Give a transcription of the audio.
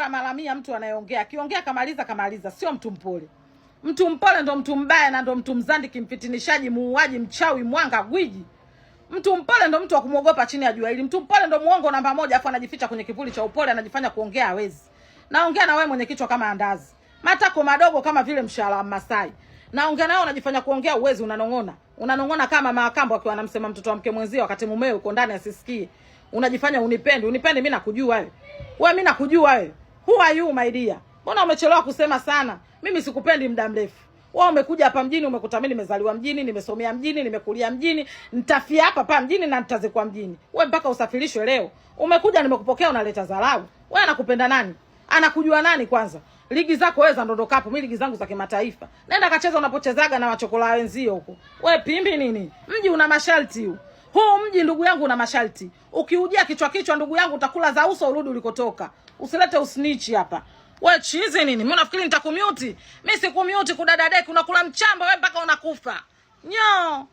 bora mara 100 mtu anayeongea. Akiongea kamaliza, sio mtu mpole. Mtu mpole ndo mtu mbaya na ndo mtu mzandi, kimfitinishaji, muuaji, mchawi, mwanga, gwiji. Mtu mpole ndo mtu wa kumuogopa chini ya jua hili. Mtu mpole ndo muongo namba 1, afu anajificha kwenye kivuli cha upole, anajifanya kuongea hawezi. Naongea na wewe mwenye kichwa kama andazi, matako madogo kama vile mshahara wa Masai. Naongea na wewe unajifanya kuongea uwezi, unanong'ona kama Makambo akiwa anamsema mtoto wa mke mwenzio wakati mumeo uko ndani asisikie. Unajifanya unipende, mimi nakujua wewe. Mimi nakujua wewe. Who are you my dear? Mbona umechelewa kusema sana? Mimi sikupendi muda mrefu. Wewe umekuja hapa mjini, umekuta mimi nimezaliwa mjini, nimesomea mjini, nimekulia mjini, nitafia hapa mjini na nitazekwa mjini. Wewe mpaka usafirishwe leo. Umekuja nimekupokea unaleta dharau. Wewe anakupenda nani? Anakujua nani kwanza? Ligi zako wewe za ndondo kapu, mimi ligi zangu za kimataifa. Nenda kacheza unapochezaga na wachokola wenzio huko. Wewe pimbi nini? Mji una masharti huu. Huu mji ndugu yangu una masharti. Ukiujia kichwa ndugu yangu utakula za uso urudi ulikotoka. Usilete usnitch hapa. Wewe chizi nini? Mimi nafikiri nitakumute. Mimi sikumute kudadadeki, unakula mchamba wewe mpaka unakufa. Nyo.